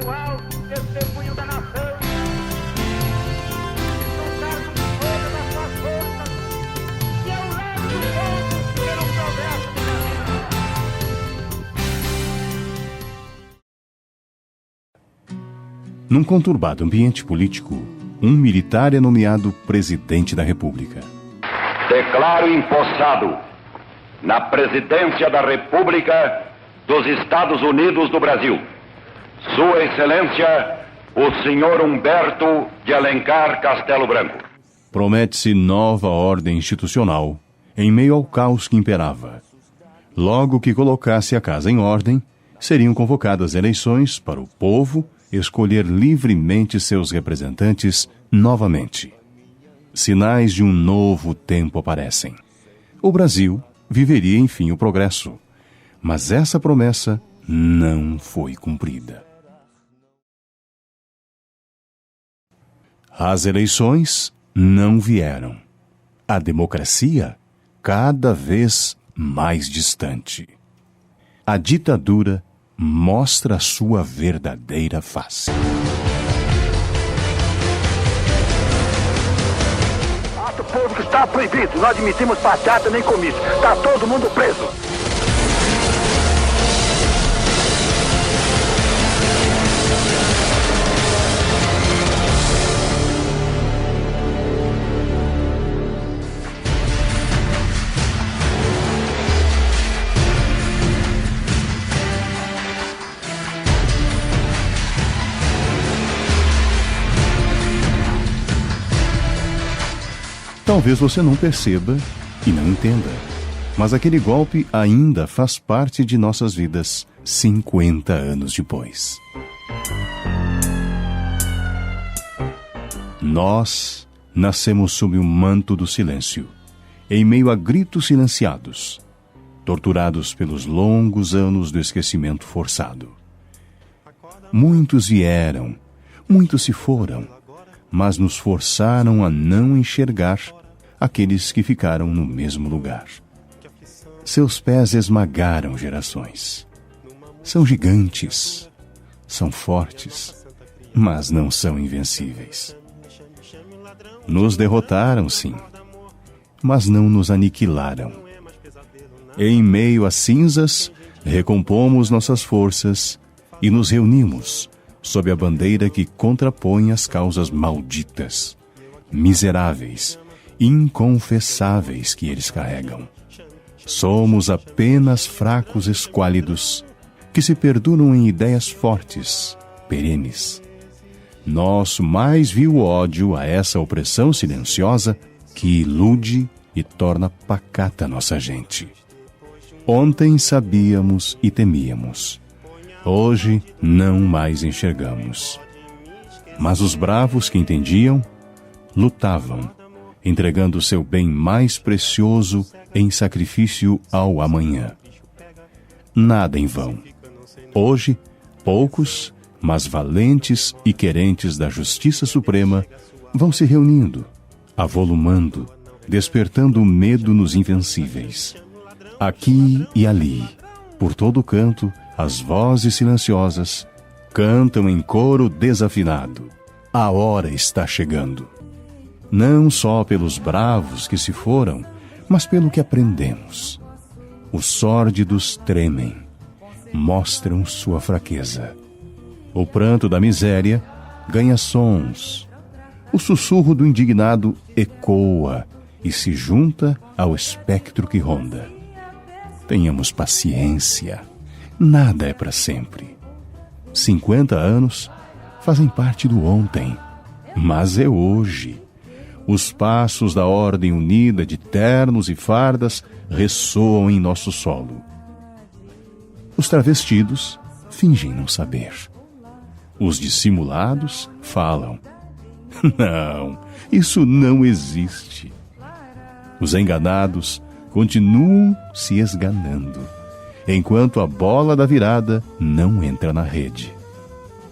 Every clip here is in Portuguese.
no alto, testemunho da nação, soltar com todas as suas forças, e ao lado do povo, pelo progresso do Brasil. Num conturbado ambiente político, um militar é nomeado presidente da República. Declaro empossado na presidência da República dos Estados Unidos do Brasil, Sua Excelência, o senhor Humberto de Alencar Castelo Branco. Promete-se nova ordem institucional em meio ao caos que imperava. Logo que colocasse a casa em ordem, seriam convocadas eleições para o povo escolher livremente seus representantes novamente. Sinais de um novo tempo aparecem. O Brasil viveria, enfim, o progresso. Mas essa promessa não foi cumprida. As eleições não vieram. A democracia cada vez mais distante. A ditadura mostra a sua verdadeira face. Ato público está proibido. Não admitimos passeata nem comício. Está todo mundo preso. Talvez você não perceba e não entenda, mas aquele golpe ainda faz parte de nossas vidas 50 anos depois. Nós nascemos sob o manto do silêncio, em meio a gritos silenciados, torturados pelos longos anos do esquecimento forçado. Muitos vieram, muitos se foram, mas nos forçaram a não enxergar aqueles que ficaram no mesmo lugar. Seus pés esmagaram gerações. São gigantes, são fortes, mas não são invencíveis. Nos derrotaram, sim, mas não nos aniquilaram. Em meio às cinzas, recompomos nossas forças e nos reunimos sob a bandeira que contrapõe as causas malditas, miseráveis, inconfessáveis que eles carregam. Somos apenas fracos esquálidos que se perduram em ideias fortes, perenes. Nosso mais vil ódio a essa opressão silenciosa que ilude e torna pacata nossa gente. Ontem sabíamos e temíamos. Hoje não mais enxergamos. Mas os bravos que entendiam, lutavam, entregando seu bem mais precioso em sacrifício ao amanhã. Nada em vão. Hoje, poucos, mas valentes e querentes da Justiça Suprema vão se reunindo, avolumando, despertando o medo nos invencíveis. Aqui e ali, por todo canto, as vozes silenciosas cantam em coro desafinado. A hora está chegando. Não só pelos bravos que se foram, mas pelo que aprendemos. Os sórdidos tremem, mostram sua fraqueza. O pranto da miséria ganha sons. O sussurro do indignado ecoa e se junta ao espectro que ronda. Tenhamos paciência. Nada é para sempre. 50 anos fazem parte do ontem, mas é hoje. Os passos da Ordem Unida de ternos e fardas ressoam em nosso solo. Os travestidos fingem não saber. Os dissimulados falam. Não, isso não existe. Os enganados continuam se esganando, enquanto a bola da virada não entra na rede.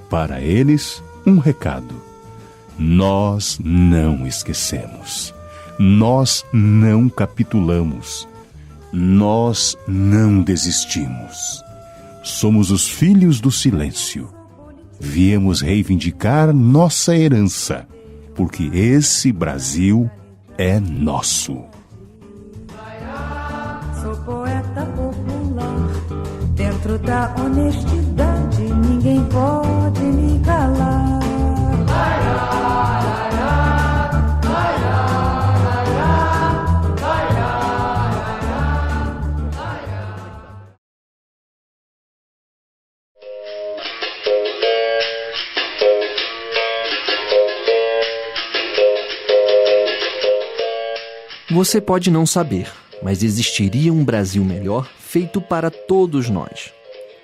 Para eles, um recado. Nós não esquecemos. Nós não capitulamos. Nós não desistimos. Somos os filhos do silêncio. viemos reivindicar nossa herança, porque esse Brasil é nosso. Sou poeta popular, dentro da honestidade ninguém pode me calar. Você pode não saber, mas existiria um Brasil melhor feito para todos nós.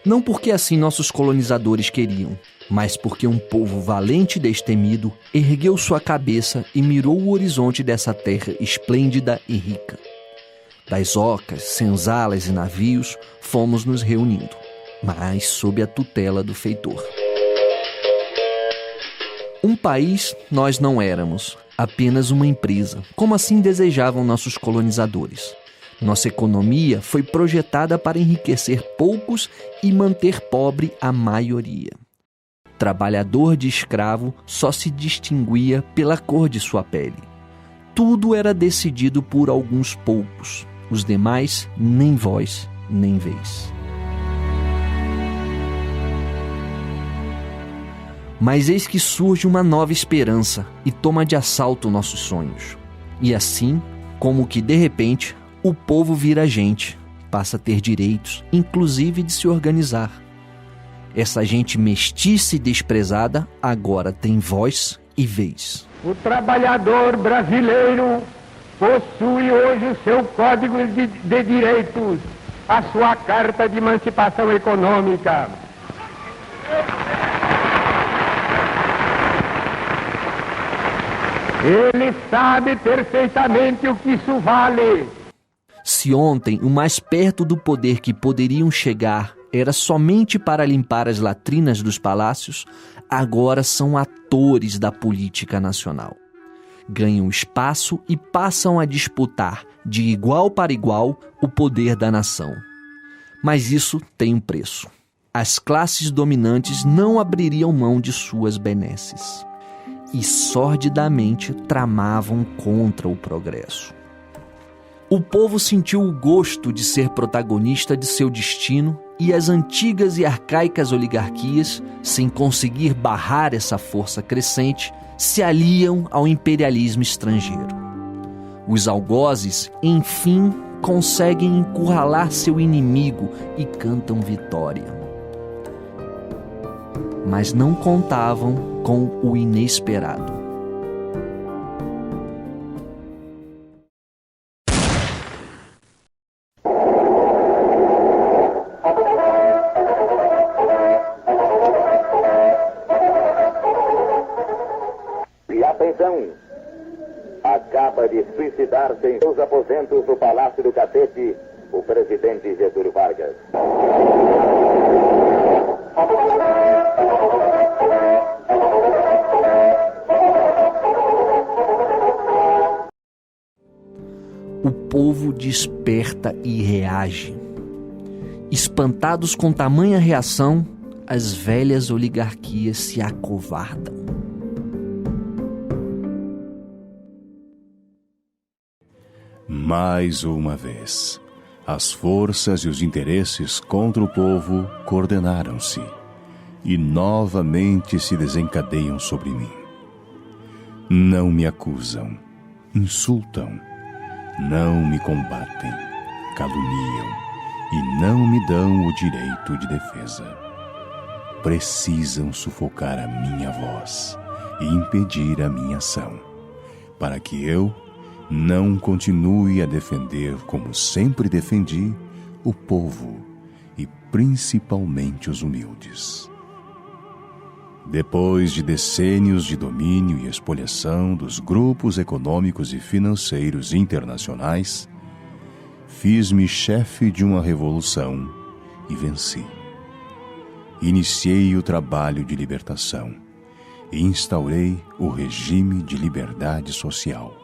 Não porque assim nossos colonizadores queriam, mas porque um povo valente e destemido ergueu sua cabeça e mirou o horizonte dessa terra esplêndida e rica. Das ocas, senzalas e navios, fomos nos reunindo, mas sob a tutela do feitor. Um país nós não éramos, apenas uma empresa, como assim desejavam nossos colonizadores. Nossa economia foi projetada para enriquecer poucos e manter pobre a maioria. Trabalhador de escravo só se distinguia pela cor de sua pele. Tudo era decidido por alguns poucos, os demais nem voz, nem vez. Mas eis que surge uma nova esperança e toma de assalto nossos sonhos. E assim, como que de repente, o povo vira gente, passa a ter direitos, inclusive de se organizar. Essa gente mestiça e desprezada agora tem voz e vez. O trabalhador brasileiro possui hoje o seu Código de Direitos, a sua Carta de Emancipação Econômica. Ele sabe perfeitamente o que isso vale. Se ontem o mais perto do poder que poderiam chegar era somente para limpar as latrinas dos palácios, agora são atores da política nacional. Ganham espaço e passam a disputar, de igual para igual, o poder da nação. Mas isso tem um preço. As classes dominantes não abririam mão de suas benesses e sordidamente tramavam contra o progresso. O povo sentiu o gosto de ser protagonista de seu destino e as antigas e arcaicas oligarquias, sem conseguir barrar essa força crescente, se aliam ao imperialismo estrangeiro. Os algozes, enfim, conseguem encurralar seu inimigo e cantam vitória. Mas não contavam com o inesperado. E atenção! Acaba de suicidar-se em seus aposentos no Palácio do Catete o presidente Getúlio Vargas. O povo desperta e reage. Espantados com tamanha reação, as velhas oligarquias se acovardam. Mais uma vez, as forças e os interesses contra o povo coordenaram-se e novamente se desencadeiam sobre mim. Não me acusam, insultam, não me combatem, caluniam e não me dão o direito de defesa. Precisam sufocar a minha voz e impedir a minha ação, para que eu não continue a defender, como sempre defendi, o povo e principalmente os humildes. Depois de decênios de domínio e expoliação dos grupos econômicos e financeiros internacionais, fiz-me chefe de uma revolução e venci. Iniciei o trabalho de libertação e instaurei o regime de liberdade social.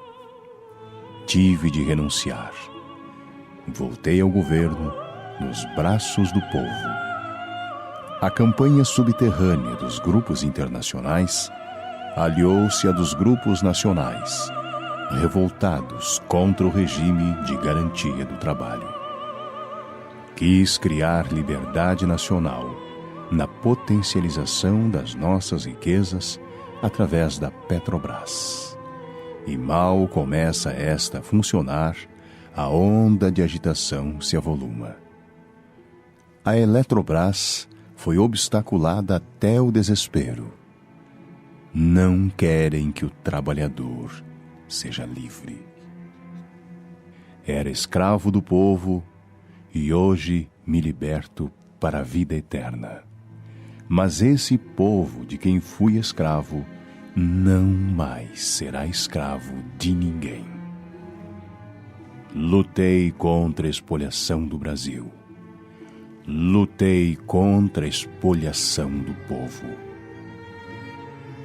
Tive de renunciar. Voltei ao governo nos braços do povo. A campanha subterrânea dos grupos internacionais aliou-se à dos grupos nacionais, revoltados contra o regime de garantia do trabalho. Quis criar liberdade nacional na potencialização das nossas riquezas através da Petrobras. E mal começa esta a funcionar, a onda de agitação se avoluma. A Eletrobras foi obstaculada até o desespero. Não querem que o trabalhador seja livre. Era escravo do povo e hoje me liberto para a vida eterna. Mas esse povo de quem fui escravo não mais será escravo de ninguém. Lutei contra a espoliação do Brasil. Lutei contra a espoliação do povo.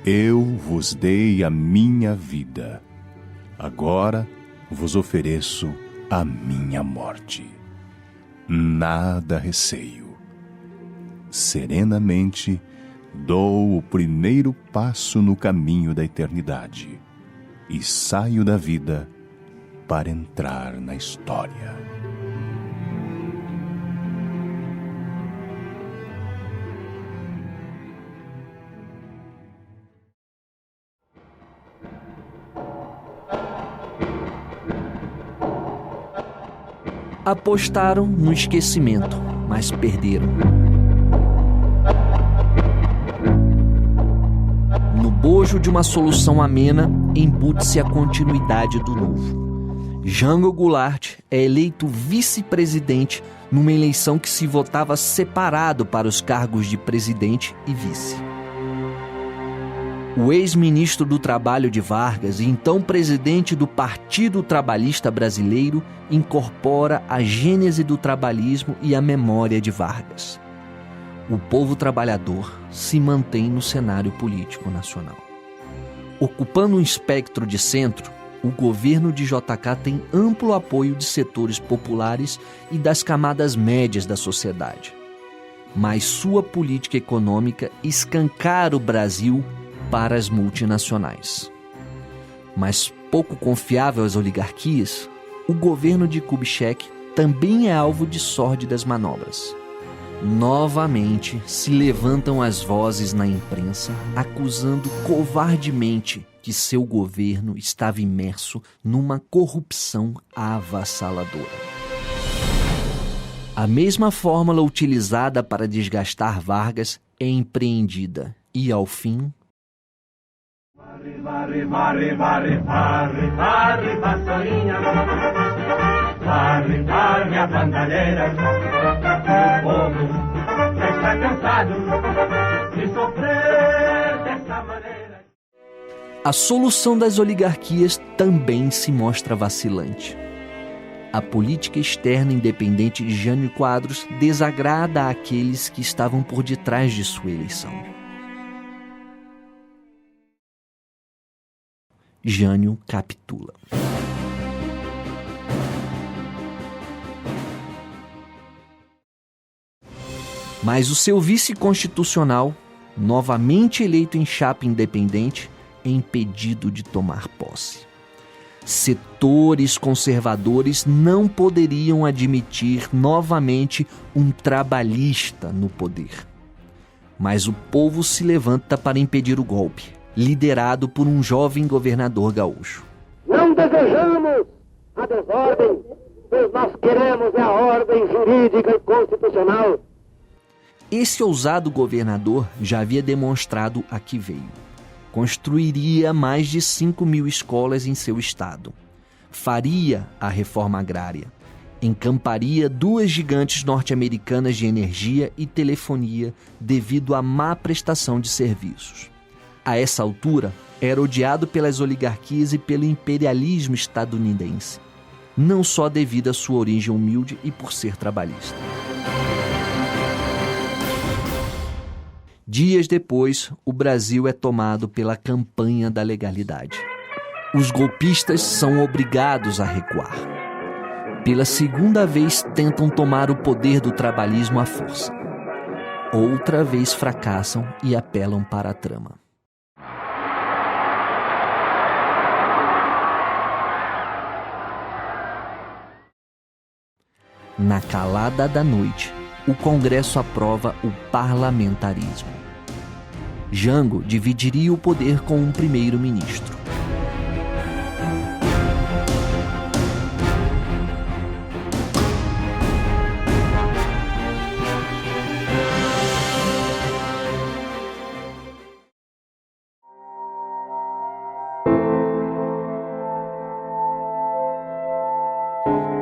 Eu vos dei a minha vida. Agora vos ofereço a minha morte. Nada receio. Serenamente dou o primeiro passo no caminho da eternidade e saio da vida para entrar na história. Apostaram no esquecimento, mas perderam. No bojo de uma solução amena, embute-se a continuidade do novo. Jango Goulart é eleito vice-presidente numa eleição que se votava separado para os cargos de presidente e vice. O ex-ministro do Trabalho de Vargas e então presidente do Partido Trabalhista Brasileiro incorpora a gênese do trabalhismo e a memória de Vargas. O povo trabalhador se mantém no cenário político nacional. Ocupando um espectro de centro, o governo de JK tem amplo apoio de setores populares e das camadas médias da sociedade. Mas sua política econômica escancara o Brasil para as multinacionais. Mas pouco confiável às oligarquias, o governo de Kubitschek também é alvo de sórdidas manobras. Novamente se levantam as vozes na imprensa acusando covardemente que seu governo estava imerso numa corrupção avassaladora. A mesma fórmula utilizada para desgastar Vargas é empreendida e, ao fim, Varre, varre, varre, varre, varre, vassourinha. Varre, varre a bandalheira. O povo já está cansado de sofrer dessa maneira. A solução das oligarquias também se mostra vacilante. A política externa independente de Jânio Quadros desagrada àqueles que estavam por detrás de sua eleição. Jânio capitula. Mas o seu vice constitucional, novamente eleito em chapa independente, é impedido de tomar posse. Setores conservadores não poderiam admitir novamente um trabalhista no poder. Mas o povo se levanta para impedir o golpe, liderado por um jovem governador gaúcho. Não desejamos a desordem, pois nós queremos a ordem jurídica e constitucional. Esse ousado governador já havia demonstrado a que veio. Construiria mais de 5.000 escolas em seu estado. Faria a reforma agrária. Encamparia 2 gigantes norte-americanas de energia e telefonia devido à má prestação de serviços. A essa altura, era odiado pelas oligarquias e pelo imperialismo estadunidense, não só devido à sua origem humilde e por ser trabalhista. Dias depois, o Brasil é tomado pela campanha da legalidade. Os golpistas são obrigados a recuar. Pela segunda vez, tentam tomar o poder do trabalhismo à força. outra vez fracassam e apelam para a trama. Na calada da noite, o Congresso aprova o parlamentarismo. Jango dividiria o poder com um primeiro-ministro.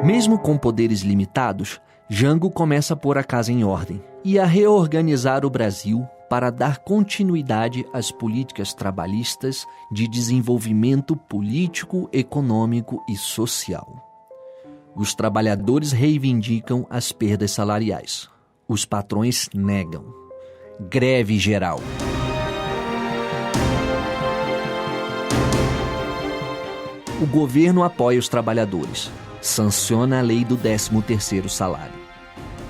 Mesmo com poderes limitados, Jango começa a pôr a casa em ordem e a reorganizar o Brasil para dar continuidade às políticas trabalhistas de desenvolvimento político, econômico e social. Os trabalhadores reivindicam as perdas salariais. Os patrões negam. Greve geral. O governo apoia os trabalhadores. Sanciona a lei do 13º salário.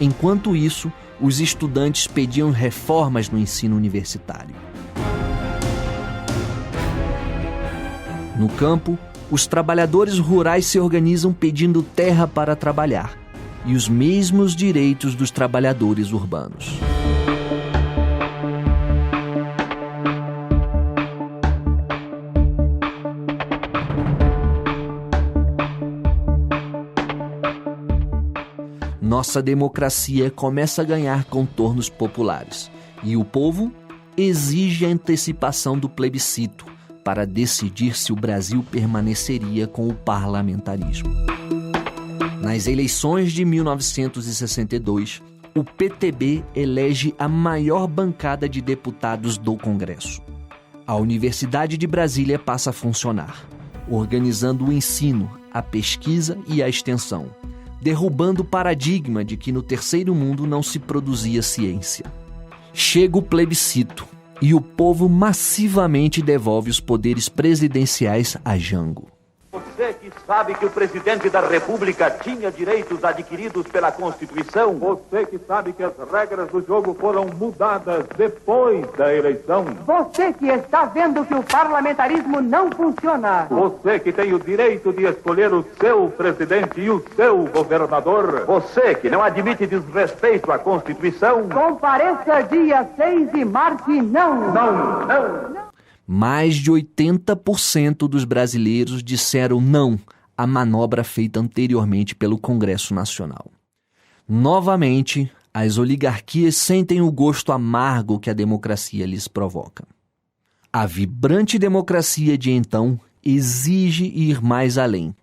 Enquanto isso, os estudantes pediam reformas no ensino universitário. No campo, os trabalhadores rurais se organizam pedindo terra para trabalhar e os mesmos direitos dos trabalhadores urbanos. Nossa democracia começa a ganhar contornos populares e o povo exige a antecipação do plebiscito para decidir se o Brasil permaneceria com o parlamentarismo. Nas eleições de 1962, o PTB elege a maior bancada de deputados do Congresso. A Universidade de Brasília passa a funcionar, organizando o ensino, a pesquisa e a extensão, derrubando o paradigma de que no terceiro mundo não se produzia ciência. Chega o plebiscito e o povo massivamente devolve os poderes presidenciais a Jango. Você que sabe que o presidente da República tinha direitos adquiridos pela Constituição. Você que sabe que as regras do jogo foram mudadas depois da eleição. Você que está vendo que o parlamentarismo não funciona. Você que tem o direito de escolher o seu presidente e o seu governador. Você que não admite desrespeito à Constituição. Compareça dia 6 e marque não. Não, não. Mais de 80% dos brasileiros disseram não à manobra feita anteriormente pelo Congresso Nacional. Novamente, as oligarquias sentem o gosto amargo que a democracia lhes provoca. A vibrante democracia de então exige ir mais além,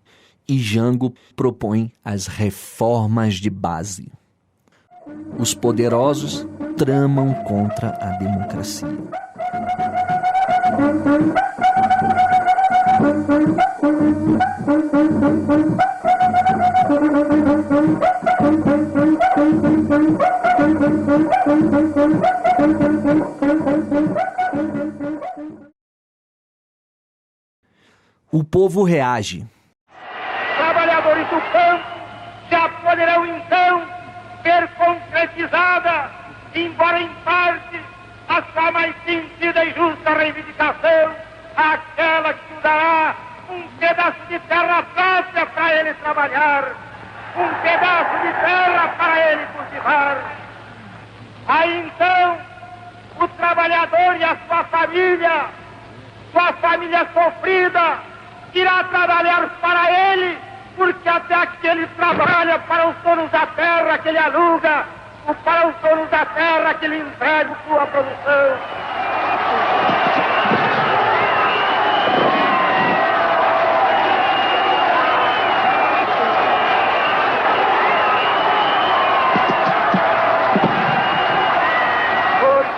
e Jango propõe as reformas de base. Os poderosos tramam contra a democracia. O povo reage. Trabalhadores do campo já poderão então ver concretizada, embora em parte, a sua mais sentida e justa reivindicação, aquela que dará um pedaço de terra própria para ele trabalhar, um pedaço de terra para ele cultivar. Aí então, o trabalhador e a sua família sofrida, irá trabalhar para ele, porque até aqui ele trabalha para os donos da terra que ele aluga, ou para os donos da terra que ele entrega sua produção. Hoje,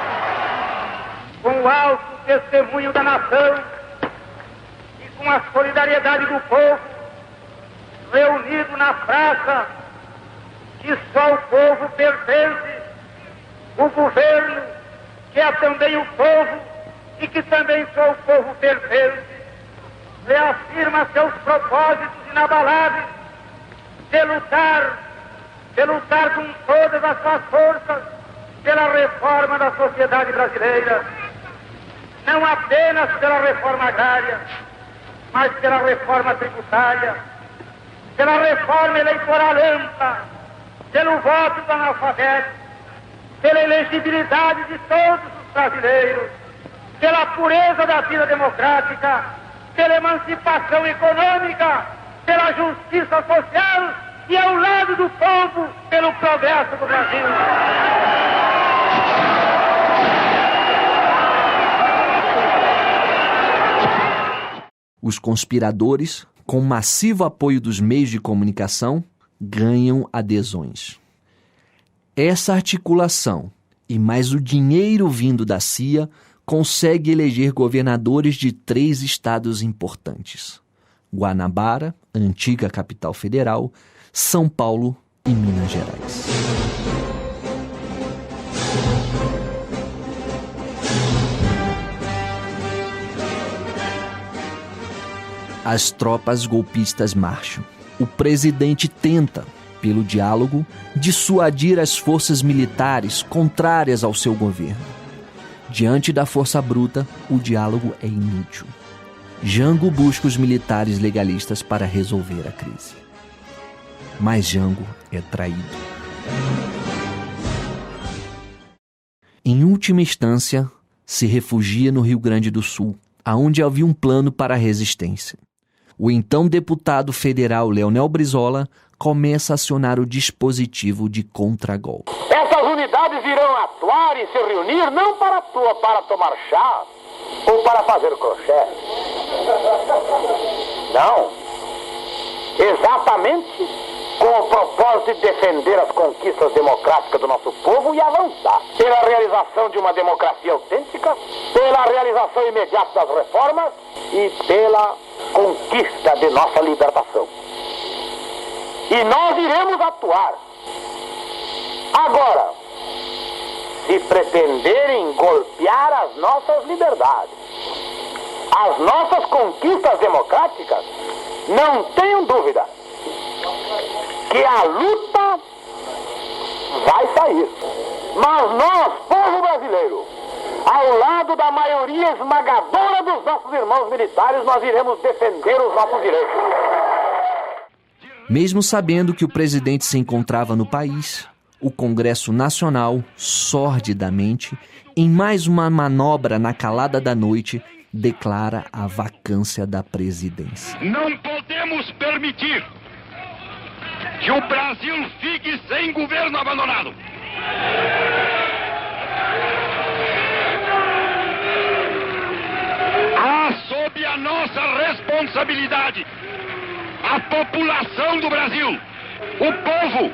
com o alto testemunho da nação e com a solidariedade do povo, reunido na praça que só o povo pertence, o governo, que é também o povo e que também só o povo pertence, reafirma seus propósitos inabaláveis de lutar com todas as suas forças pela pela reforma da sociedade brasileira, não apenas pela reforma agrária, mas pela reforma tributária, pela reforma eleitoral ampla, pelo voto do analfabeto, pela elegibilidade de todos os brasileiros, pela pureza da vida democrática, pela emancipação econômica, pela justiça social e ao lado do povo, pelo progresso do Brasil. Os conspiradores, com massivo apoio dos meios de comunicação, ganham adesões. Essa articulação e mais o dinheiro vindo da CIA consegue eleger governadores de 3 estados importantes: Guanabara, antiga capital federal, São Paulo e Minas Gerais. As tropas golpistas marcham. O presidente tenta, pelo diálogo, dissuadir as forças militares contrárias ao seu governo. Diante da força bruta, o diálogo é inútil. Jango busca os militares legalistas para resolver a crise. Mas Jango é traído. Em última instância, se refugia no Rio Grande do Sul, aonde havia um plano para a resistência. O então deputado federal Leonel Brizola começa a acionar o dispositivo de contragolpe. Essas unidades irão atuar e se reunir não para tomar chá ou para fazer crochê. Não. Exatamente com o propósito de defender as conquistas democráticas do nosso povo e avançar pela realização de uma democracia autêntica, pela realização imediata das reformas e pela conquista de nossa libertação. E nós iremos atuar. Agora, se pretenderem golpear as nossas liberdades, as nossas conquistas democráticas, não tenham dúvida que a luta vai sair. Mas nós, povo brasileiro, ao lado da maioria esmagadora dos nossos irmãos militares, nós iremos defender os nossos direitos. Mesmo sabendo que o presidente se encontrava no país, o Congresso Nacional, sordidamente, em mais uma manobra na calada da noite, declara a vacância da presidência. Não podemos permitir que o Brasil fique sem governo abandonado. Sob a nossa responsabilidade, a população do Brasil, o povo,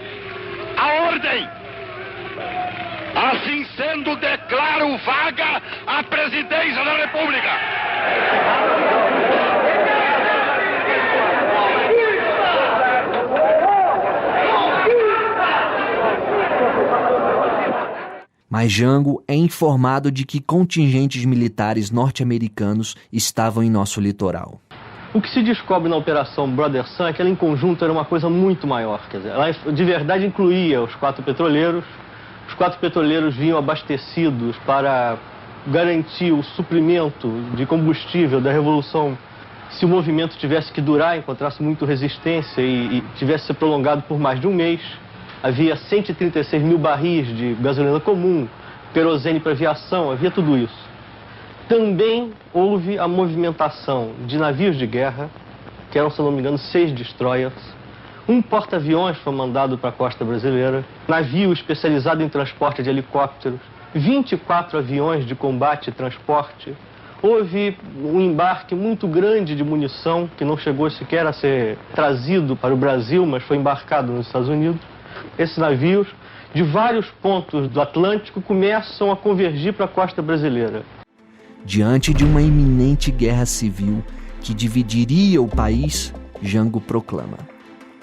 a ordem. Assim sendo, declaro vaga a presidência da República. Mas Jango é informado de que contingentes militares norte-americanos estavam em nosso litoral. O que se descobre na Operação Brother Sun é que ela em conjunto era uma coisa muito maior. Quer dizer, ela de verdade incluía os 4 petroleiros. Os 4 petroleiros vinham abastecidos para garantir o suprimento de combustível da Revolução. Se o movimento tivesse que durar, encontrasse muita resistência e tivesse se prolongado por mais de um mês. Havia 136 mil barris de gasolina comum, querosene para aviação, havia tudo isso. Também houve a movimentação de navios de guerra, que eram, se não me engano, 6 destroyers. Um porta-aviões foi mandado para a costa brasileira, navio especializado em transporte de helicópteros, 24 aviões de combate e transporte. Houve um embarque muito grande de munição, que não chegou sequer a ser trazido para o Brasil, mas foi embarcado nos Estados Unidos. Esses navios, de vários pontos do Atlântico, começam a convergir para a costa brasileira. Diante de uma iminente guerra civil que dividiria o país, Jango proclama: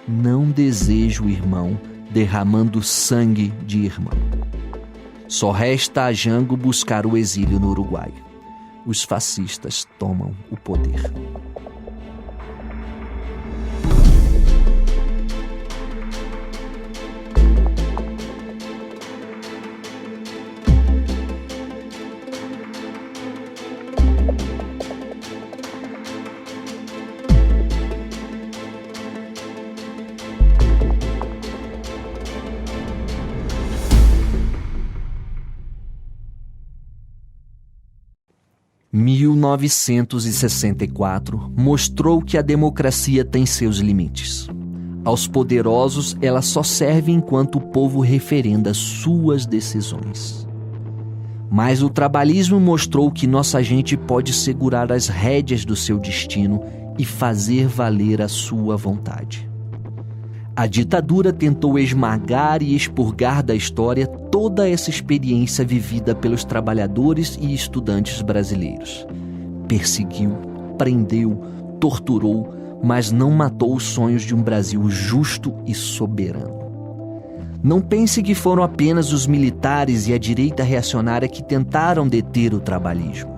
não desejo irmão derramando sangue de irmão. Só resta a Jango buscar o exílio no Uruguai. Os fascistas tomam o poder. 1964 mostrou que a democracia tem seus limites. Aos poderosos, ela só serve enquanto o povo referenda suas decisões. Mas o trabalhismo mostrou que nossa gente pode segurar as rédeas do seu destino e fazer valer a sua vontade. A ditadura tentou esmagar e expurgar da história toda essa experiência vivida pelos trabalhadores e estudantes brasileiros. Perseguiu, prendeu, torturou, mas não matou os sonhos de um Brasil justo e soberano. Não pense que foram apenas os militares e a direita reacionária que tentaram deter o trabalhismo.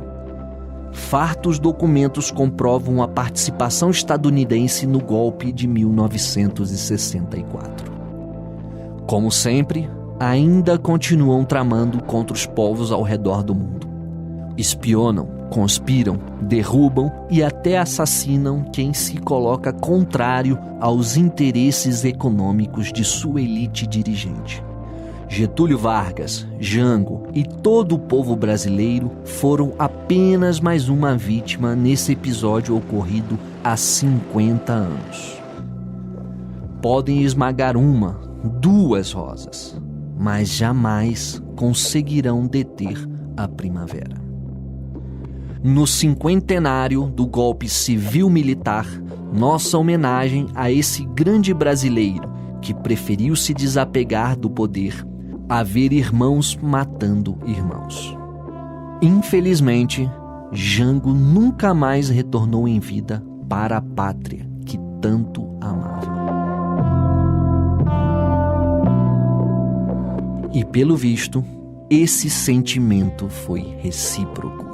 Fartos documentos comprovam a participação estadunidense no golpe de 1964. Como sempre, ainda continuam tramando contra os povos ao redor do mundo. Espionam, conspiram, derrubam e até assassinam quem se coloca contrário aos interesses econômicos de sua elite dirigente. Getúlio Vargas, Jango e todo o povo brasileiro foram apenas mais uma vítima nesse episódio ocorrido há 50 anos. Podem esmagar uma, duas rosas, mas jamais conseguirão deter a primavera. No 50º do golpe civil-militar, nossa homenagem a esse grande brasileiro que preferiu se desapegar do poder a ver irmãos matando irmãos. Infelizmente, Jango nunca mais retornou em vida para a pátria que tanto amava. E pelo visto, esse sentimento foi recíproco.